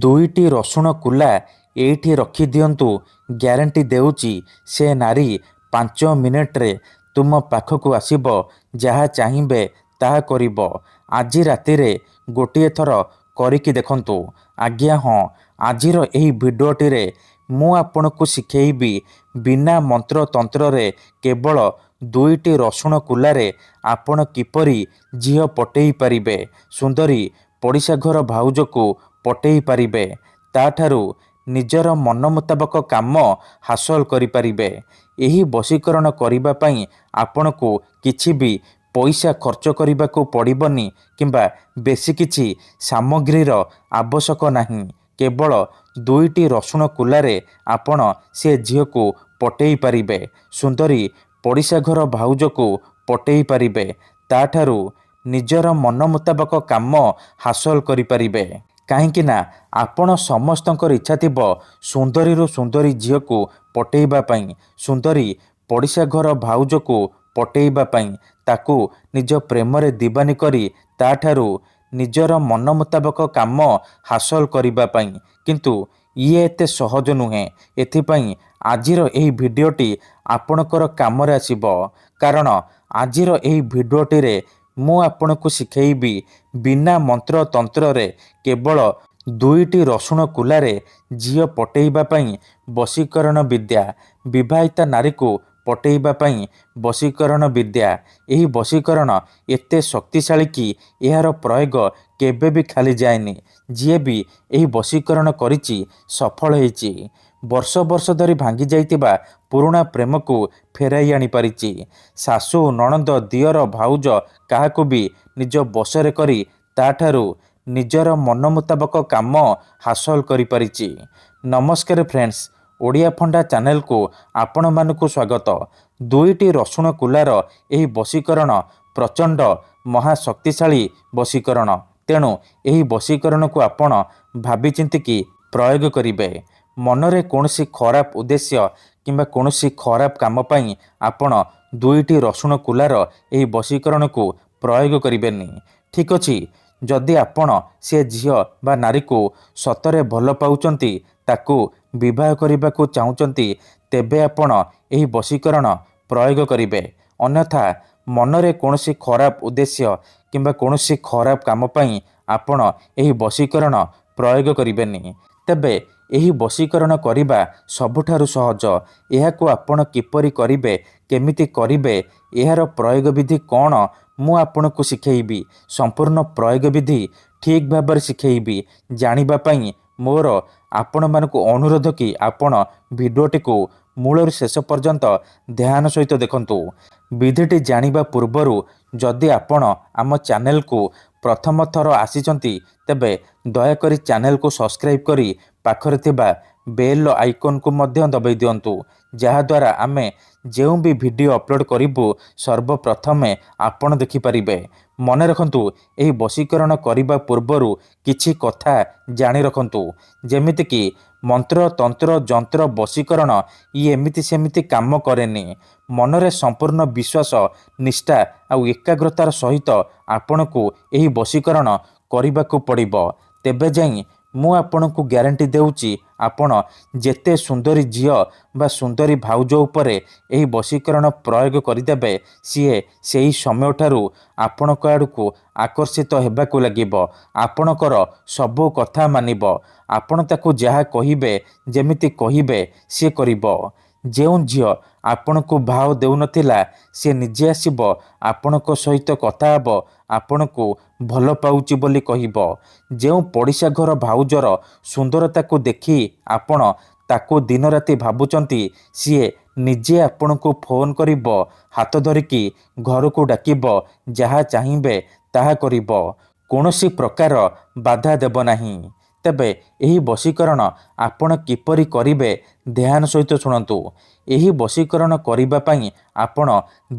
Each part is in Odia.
ଦୁଇଟି ରସୁଣ କୁଲା ଏଇଠି ରଖିଦିଅନ୍ତୁ। ଗ୍ୟାରେଣ୍ଟି ଦେଉଛି ସେ ନାରୀ 5 ମିନିଟ୍ରେ ତୁମ ପାଖକୁ ଆସିବ। ଯାହା ଚାହିଁବେ ତାହା କରିବ। ଆଜି ରାତିରେ ଗୋଟିଏ ଥର କରିକି ଦେଖନ୍ତୁ। ଆଜ୍ଞା ହଁ, ଆଜିର ଏହି ଭିଡ଼ିଓଟିରେ ମୁଁ ଆପଣଙ୍କୁ ଶିଖେଇବି ବିନା ମନ୍ତ୍ରତନ୍ତ୍ରରେ କେବଳ ଦୁଇଟି ରସୁଣ କୁଲାରେ ଆପଣ କିପରି ଝିଅ ପଟେଇ ପାରିବେ, ସୁନ୍ଦରୀ ପଡ଼ିଶା ଘର ଭାଉଜକୁ ପଟେଇ ପାରିବେ, ତାଠାରୁ ନିଜର ମନ ମୁତାବକ କାମ ହାସଲ କରିପାରିବେ। ଏହି ବଶୀକରଣ କରିବା ପାଇଁ ଆପଣଙ୍କୁ କିଛି ବି ପଇସା ଖର୍ଚ୍ଚ କରିବାକୁ ପଡ଼ିବନି କିମ୍ବା ବେଶୀ କିଛି ସାମଗ୍ରୀର ଆବଶ୍ୟକ ନାହିଁ। କେବଳ ଦୁଇଟି ରସୁଣ କୁଲାରେ ଆପଣ ସେ ଝିଅକୁ ପଟେଇ ପାରିବେ, ସୁନ୍ଦରୀ ପଡ଼ିଶା ଘର ଭାଉଜକୁ ପଟେଇ ପାରିବେ, ତାଠାରୁ ନିଜର ମନ ମୁତାବକ କାମ ହାସଲ କରିପାରିବେ। କାହିଁକି ନା ଆପଣ ସମସ୍ତଙ୍କର ଇଚ୍ଛା ଥିବ ସୁନ୍ଦରୀରୁ ସୁନ୍ଦରୀ ଝିଅକୁ ପଟେଇବା ପାଇଁ, ସୁନ୍ଦରୀ ପଡ଼ିଶା ଘର ଭାଉଜକୁ ପଟେଇବା ପାଇଁ, ତାକୁ ନିଜ ପ୍ରେମରେ ଦିବାନୀ କରି ତାଠାରୁ ନିଜର ମନ ମୁତାବକ କାମ ହାସଲ କରିବା ପାଇଁ। କିନ୍ତୁ ଇଏ ଏତେ ସହଜ ନୁହେଁ। ଏଥିପାଇଁ ଆଜିର ଏହି ଭିଡ଼ିଓଟି ଆପଣଙ୍କର କାମରେ ଆସିବ। କାରଣ ଆଜିର ଏହି ଭିଡ଼ିଓଟିରେ ମୁଁ ଆପଣଙ୍କୁ ଶିଖେଇବି ବିନା ମନ୍ତ୍ରତନ୍ତ୍ରରେ କେବଳ ଦୁଇଟି ରସୁଣ କୁଲାରେ ଝିଅ ପଟେଇବା ପାଇଁ ବଶୀକରଣ ବିଦ୍ୟା। ବିବାହିତା ନାରୀକୁ ପଟେଇବା ପାଇଁ ବଶୀକରଣ ବିଦ୍ୟା। ଏହି ବଶୀକରଣ ଏତେ ଶକ୍ତିଶାଳୀ କି ଏହାର ପ୍ରୟୋଗ କେବେ ବି ଖାଲି ଯାଏନି। ଯିଏ ବି ଏହି ବଶୀକରଣ କରିଛି ସଫଳ ହେଇଛି। ବର୍ଷ ବର୍ଷ ଧରି ଭାଙ୍ଗି ଯାଇଥିବା ପୁରୁଣା ପ୍ରେମକୁ ଫେରାଇ ଆଣିପାରିଛି। ଶାଶୁ, ନଣନ୍ଦ, ଦିଅର, ଭାଉଜ କାହାକୁ ବି ନିଜ ବଶରେ କରି ତାଠାରୁ ନିଜର ମନ ମୁତାବକ କାମ ହାସଲ କରିପାରିଛି। ନମସ୍କାର ଫ୍ରେଣ୍ଡସ୍, ଓଡ଼ିଆ ଫଣ୍ଡା ଚ୍ୟାନେଲକୁ ଆପଣମାନଙ୍କୁ ସ୍ୱାଗତ। ଦୁଇଟି ରସୁଣ କୁଲାର ଏହି ବଶୀକରଣ ପ୍ରଚଣ୍ଡ ମହାଶକ୍ତିଶାଳୀ ବଶୀକରଣ। ତେଣୁ ଏହି ବଶୀକରଣକୁ ଆପଣ ଭାବିଚିନ୍ତିକି ପ୍ରୟୋଗ କରିବେ। ମନରେ କୌଣସି ଖରାପ ଉଦ୍ଦେଶ୍ୟ କିମ୍ବା କୌଣସି ଖରାପ କାମ ପାଇଁ ଆପଣ ଦୁଇଟି ରସୁଣ କୁଲାର ଏହି ବଶୀକରଣକୁ ପ୍ରୟୋଗ କରିବେନି। ଠିକ୍ ଅଛି। ଯଦି ଆପଣ ସେ ଝିଅ ବା ନାରୀକୁ ସତରେ ଭଲ ପାଉଛନ୍ତି, ତାକୁ ବିବାହ କରିବାକୁ ଚାହୁଁଛନ୍ତି, ତେବେ ଆପଣ ଏହି ବଶୀକରଣ ପ୍ରୟୋଗ କରିବେ। ଅନ୍ୟଥା ମନରେ କୌଣସି ଖରାପ ଉଦ୍ଦେଶ୍ୟ କିମ୍ବା କୌଣସି ଖରାପ କାମ ପାଇଁ ଆପଣ ଏହି ବଶୀକରଣ ପ୍ରୟୋଗ କରିବେନି। ତେବେ ଏହି ବଶୀକରଣ କରିବା ସବୁଠାରୁ ସହଜ। ଏହାକୁ ଆପଣ କିପରି କରିବେ, କେମିତି କରିବେ, ଏହାର ପ୍ରୟୋଗ ବିଧି କ'ଣ, ମୁଁ ଆପଣଙ୍କୁ ଶିଖେଇବି। ସମ୍ପୂର୍ଣ୍ଣ ପ୍ରୟୋଗ ବିଧି ଠିକ୍ ଭାବରେ ଶିଖେଇବି। ଜାଣିବା ପାଇଁ ମୋର ଆପଣମାନଙ୍କୁ ଅନୁରୋଧ କି ଆପଣ ଭିଡ଼ିଓଟିକୁ ମୂଳରୁ ଶେଷ ପର୍ଯ୍ୟନ୍ତ ଧ୍ୟାନ ସହିତ ଦେଖନ୍ତୁ। ବିଧିଟି ଜାଣିବା ପୂର୍ବରୁ ଯଦି ଆପଣ ଆମ ଚ୍ୟାନେଲକୁ ପ୍ରଥମ ଥର ଆସିଛନ୍ତି, ତେବେ ଦୟାକରି ଚ୍ୟାନେଲକୁ ସବସ୍କ୍ରାଇବ୍ କରି ପାଖରେ ଥିବା ବେଲ୍ ଆଇକନ୍କୁ ମଧ୍ୟ ଦବାଇ ଦିଅନ୍ତୁ। ଯାହାଦ୍ୱାରା ଆମେ ଯେଉଁ ବି ଭିଡ଼ିଓ ଅପଲୋଡ଼ କରିବୁ ସର୍ବପ୍ରଥମେ ଆପଣ ଦେଖିପାରିବେ। ମନେ ରଖନ୍ତୁ, ଏହି ବଶୀକରଣ କରିବା ପୂର୍ବରୁ କିଛି କଥା ଜାଣି ରଖନ୍ତୁ। ଯେମିତିକି ମନ୍ତ୍ର, ତନ୍ତ୍ର, ଯନ୍ତ୍ର, ବଶୀକରଣ ଇଏ ଏମିତି ସେମିତି କାମ କରେନି। ମନରେ ସମ୍ପୂର୍ଣ୍ଣ ବିଶ୍ୱାସ, ନିଷ୍ଠା ଆଉ ଏକାଗ୍ରତାର ସହିତ ଆପଣଙ୍କୁ ଏହି ବଶୀକରଣ କରିବାକୁ ପଡ଼ିବ। ତେବେ ଯାଇ ମୁଁ ଆପଣଙ୍କୁ ଗ୍ୟାରେଣ୍ଟି ଦେଉଛି ଆପଣ ଯେତେ ସୁନ୍ଦରୀ ଝିଅ ବା ସୁନ୍ଦରୀ ଭାଉଜ ଉପରେ ଏହି ବଶୀକରଣ ପ୍ରୟୋଗ କରିଦେବେ, ସିଏ ସେହି ସମୟଠାରୁ ଆପଣଙ୍କ ଆଡ଼କୁ ଆକର୍ଷିତ ହେବାକୁ ଲାଗିବ। ଆପଣଙ୍କର ସବୁ କଥା ମାନିବ। ଆପଣ ତାକୁ ଯାହା କହିବେ, ଯେମିତି କହିବେ ସିଏ କରିବ। ଯେଉଁ ଝିଅ ଆପଣଙ୍କୁ ଭାව ଦେଉନଥିଲା, ସେ ନିଜେ ଆସିବ ଆପଣଙ୍କ ସହିତ କଥା ହେବ, ଆପଣଙ୍କୁ ଭଲ ପାଉଛି ବୋଲି କହିବ। ଯେଉଁ ପଡ଼ିଶା ଘର ଭାଉଜର ସୁନ୍ଦରତାକୁ ଦେଖି ଆପଣ ତାକୁ ଦିନରାତି ଭାବୁଛନ୍ତି, ସିଏ ନିଜେ ଆପଣଙ୍କୁ ଫୋନ୍ କରିବ, ହାତ ଧରିକି ଘରକୁ ଡାକିବ, ଯାହା ଚାହିଁବେ ତାହା କରିବ। କୌଣସି ପ୍ରକାର ବାଧା ଦେବ ନାହିଁ। ତେବେ ଏହି ବଶୀକରଣ ଆପଣ କିପରି କରିବେ ଧ୍ୟାନ ସହିତ ଶୁଣନ୍ତୁ। ଏହି ବଶୀକରଣ କରିବା ପାଇଁ ଆପଣ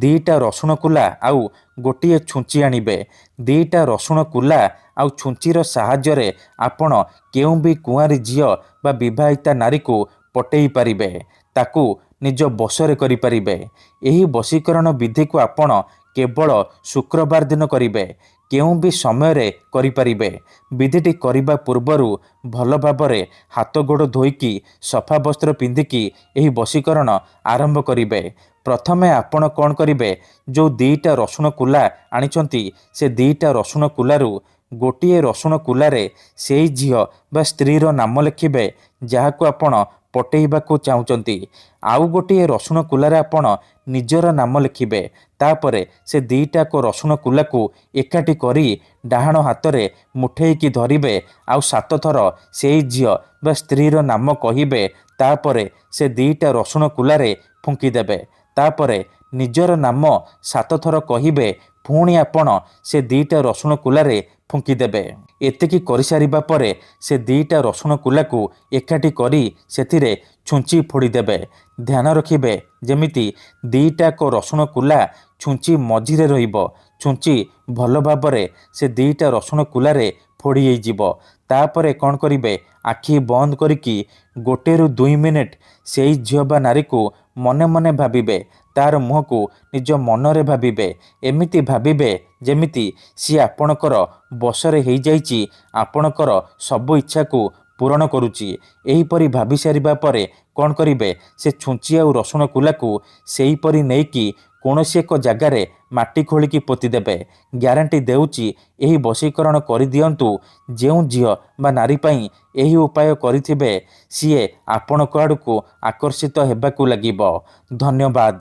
ଦୁଇଟା ରସୁଣ କୁଲା ଆଉ ଗୋଟିଏ ଛୁଞ୍ଚି ଆଣିବେ। ଦୁଇଟା ରସୁଣ କୁଲା ଆଉ ଛୁଞ୍ଚିର ସାହାଯ୍ୟରେ ଆପଣ କେଉଁ ବି କୁଆଁରୀ ଝିଅ ବା ବିବାହିତା ନାରୀକୁ ପଟେଇ ପାରିବେ, ତାକୁ ନିଜ ବଶରେ କରିପାରିବେ। ଏହି ବଶୀକରଣ ବିଧିକୁ ଆପଣ କେବଳ ଶୁକ୍ରବାର ଦିନ କରିବେ। କେଉଁ ବି ସମୟରେ କରିପାରିବେ। ବିଧିଟି କରିବା ପୂର୍ବରୁ ଭଲ ଭାବରେ ହାତ ଗୋଡ଼ ଧୋଇକି ସଫା ବସ୍ତ୍ର ପିନ୍ଧିକି ଏହି ବଶୀକରଣ ଆରମ୍ଭ କରିବେ। ପ୍ରଥମେ ଆପଣ କ'ଣ କରିବେ, ଯେଉଁ 2ଟା ରସୁଣ କୁଲା ଆଣିଛନ୍ତି ସେ 2ଟା ରସୁଣ କୁଲାରୁ ଗୋଟିଏ ରସୁଣ କୁଲାରେ ସେଇ ଝିଅ ବା ସ୍ତ୍ରୀର ନାମ ଲେଖିବେ ଯାହାକୁ ଆପଣ ପଟେଇବାକୁ ଚାହୁଁଛନ୍ତି। ଆଉ ଗୋଟିଏ ରସୁଣ କୁଲାରେ ଆପଣ ନିଜର ନାମ ଲେଖିବେ। ତାପରେ ସେ 2ଟାକ ରସୁଣ କୁଲାକୁ ଏକାଠି କରି ଡାହାଣ ହାତରେ ମୁଠେଇକି ଧରିବେ ଆଉ 7 ଥର ସେଇ ଝିଅ ବା ସ୍ତ୍ରୀର ନାମ କହିବେ। ତାପରେ ସେ 2ଟା ରସୁଣ କୁଲାରେ ଫୁଙ୍କିଦେବେ। ତାପରେ ନିଜର ନାମ 7 ଥର କହିବେ। ପୁଣି ଆପଣ ସେ 2ଟା ରସୁଣ କୁଲାରେ ଫୁଙ୍କିଦେବେ। ଏତିକି କରିସାରିବା ପରେ ସେ 2ଟା ରସୁଣ କୁଲାକୁ ଏକାଠି କରି ସେଥିରେ ଛୁଞ୍ଚି ଫୋଡ଼ିଦେବେ। ଧ୍ୟାନ ରଖିବେ ଯେମିତି 2ଟାକ ରସୁଣ କୁଲା ଛୁଞ୍ଚି ମଝିରେ ରହିବ। ଛୁଞ୍ଚି ଭଲ ଭାବରେ ସେ 2ଟା ରସୁଣ କୁଲାରେ ଫୋଡ଼ି ହେଇଯିବ। ତାପରେ କ'ଣ କରିବେ, ଆଖି ବନ୍ଦ କରିକି 1ରୁ 2 ମିନିଟ୍ ସେଇ ଝିଅ ବା ନାରୀକୁ ମନେ ମନେ ଭାବିବେ। ତାର ମୁହଁକୁ ନିଜ ମନରେ ଭାବିବେ। ଏମିତି ଭାବିବେ ଯେମିତି ସିଏ ଆପଣଙ୍କର ବଶରେ ହେଇଯାଇଛି, ଆପଣଙ୍କର ସବୁ ଇଚ୍ଛାକୁ ପୂରଣ କରୁଛି। ଏହିପରି ଭାବି ସାରିବା ପରେ କ'ଣ କରିବେ, ସେ ଛୁଞ୍ଚି ଆଉ ରସୁଣ କୁଲାକୁ ସେହିପରି ନେଇକି କୌଣସି ଏକ ଜାଗାରେ ମାଟି ଖୋଳିକି ପୋତିଦେବେ। ଗ୍ୟାରେଣ୍ଟି ଦେଉଛି ଏହି ବଶୀକରଣ କରିଦିଅନ୍ତୁ। ଯେଉଁ ଝିଅ ବା ନାରୀ ପାଇଁ ଏହି ଉପାୟ କରିଥିବେ ସିଏ ଆପଣଙ୍କ ଆଡ଼କୁ ଆକର୍ଷିତ ହେବାକୁ ଲାଗିବ। ଧନ୍ୟବାଦ।